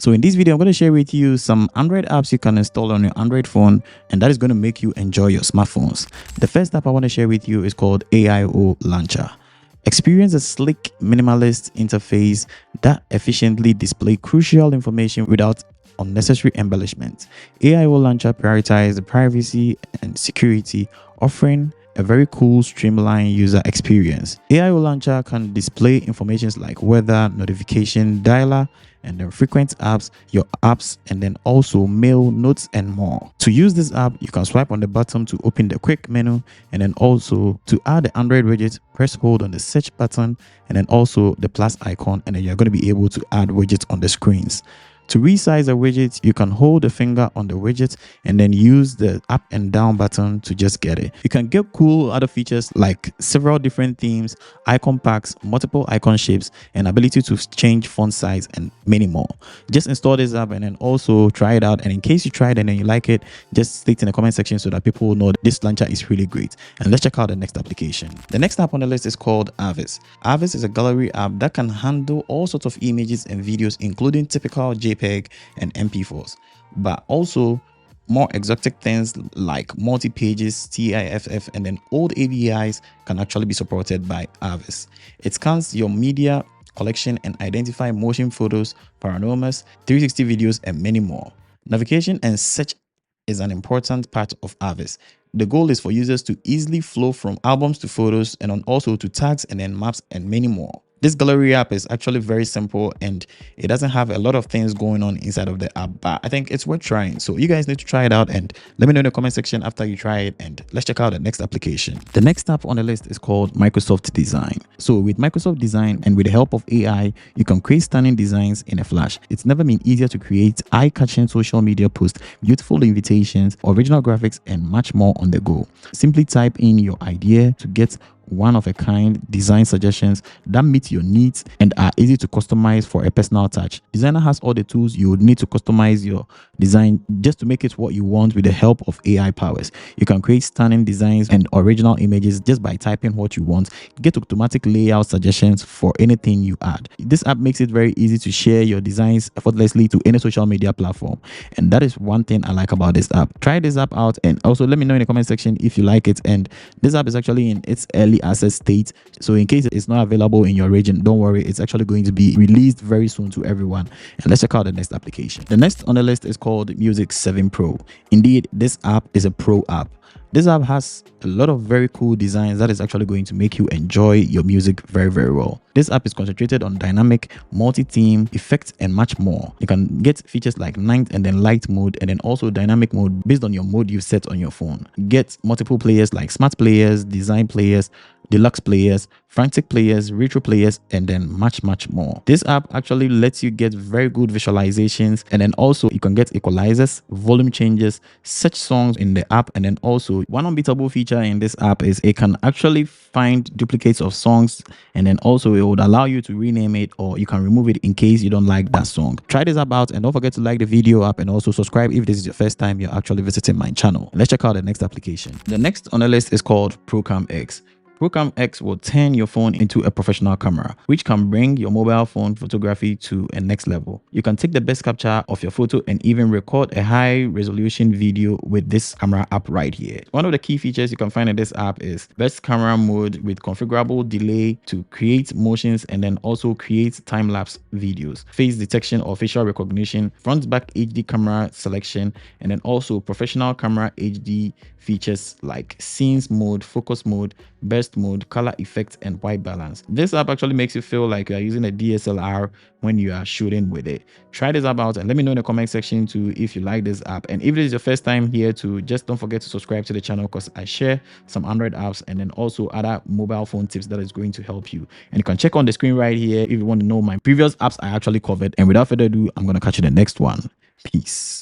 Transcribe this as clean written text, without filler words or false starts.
So in this video, I'm going to share with you some Android apps you can install on your Android phone, and that is going to make you enjoy your smartphones. The first app I want to share with you is called AIO Launcher. Experience a slick, minimalist interface that efficiently displays crucial information without unnecessary embellishment. AIO Launcher prioritizes privacy and security, offering a very cool, streamlined user experience. AIO Launcher can display information like weather, notification, dialer, and then frequent apps, your apps, and then also mail, notes, and more. To use this app, you can swipe on the button to open the quick menu, and then also to add the Android widget, press hold on the search button, and then also the plus icon, and then you're going to be able to add widgets on the screens. To resize a widget, you can hold the finger on the widget and then use the up and down button to just get it. You can get cool other features like several different themes, icon packs, multiple icon shapes, and ability to change font size and many more. Just install this app and then also try it out. And in case you tried it and you like it, just state in the comment section so that people will know this launcher is really great. And let's check out the next application. The next app on the list is called Avis. Avis is a gallery app that can handle all sorts of images and videos, including typical JPEG and MP4s, but also more exotic things like multi-pages, TIFF, and then old AVIs can actually be supported by Avis. It scans your media collection and identify motion photos, panoramas, 360 videos, and many more. Navigation and search is an important part of Avis. The goal is for users to easily flow from albums to photos and also to tags and then maps and many more. This gallery app is actually very simple and it doesn't have a lot of things going on inside of the app, but I think it's worth trying. So you guys need to try it out and let me know in the comment section after you try it, and let's check out the next application. The next app on the list is called Microsoft Design. So with Microsoft Design and with the help of AI, you can create stunning designs in a flash. It's never been easier to create eye-catching social media posts, beautiful invitations, original graphics, and much more on the go. Simply type in your idea to get one-of-a-kind design suggestions that meet your needs and are easy to customize for a personal touch. Designer has all the tools you would need to customize your design just to make it what you want with the help of AI powers. You can create stunning designs and original images just by typing what you want. Get automatic layout suggestions for anything you add. This app makes it very easy to share your designs effortlessly to any social media platform, and that is one thing I like about this app. Try this app out and also let me know in the comment section if you like it. And this app is actually in its early access state, so in case it's not available in your region, don't worry, it's actually going to be released very soon to everyone. And let's check out the next application. The next on the list is called Music 7 Pro. Indeed, this app is a pro app. This app has a lot of very cool designs that is actually going to make you enjoy your music very, very well. This app is concentrated on dynamic, multi-theme, effects, and much more. You can get features like night and then light mode, and then also dynamic mode based on your mode you set on your phone. Get multiple players like smart players, design players, deluxe players, frantic players, retro players, and then much more. This app actually lets you get very good visualizations, and then also you can get equalizers, volume changes, search songs in the app, and then also one unbeatable feature in this app is it can actually find duplicates of songs, and then also it would allow you to rename it, or you can remove it in case you don't like that song. Try this app out and don't forget to like the video app and also subscribe if this is your first time you're actually visiting my channel. Let's check out the next application. The next on the list is called Procam X. Procam X will turn your phone into a professional camera, which can bring your mobile phone photography to a next level. You can take the best capture of your photo and even record a high resolution video with this camera app right here. One of the key features you can find in this app is best camera mode with configurable delay to create motions and then also create time-lapse videos, face detection or facial recognition, front-back HD camera selection, and then also professional camera HD features like scenes mode, focus mode, burst mode, color effects, and white balance. This app actually makes you feel like you are using a DSLR when you are shooting with it. Try this app out and let me know in the comment section too if you like this app. And if it is your first time here too, just don't forget to subscribe to the channel because I share some Android apps and then also other mobile phone tips that is going to help you. And you can check on the screen right here if you want to know my previous apps I actually covered. And without further ado, I'm going to catch you in the next one. Peace.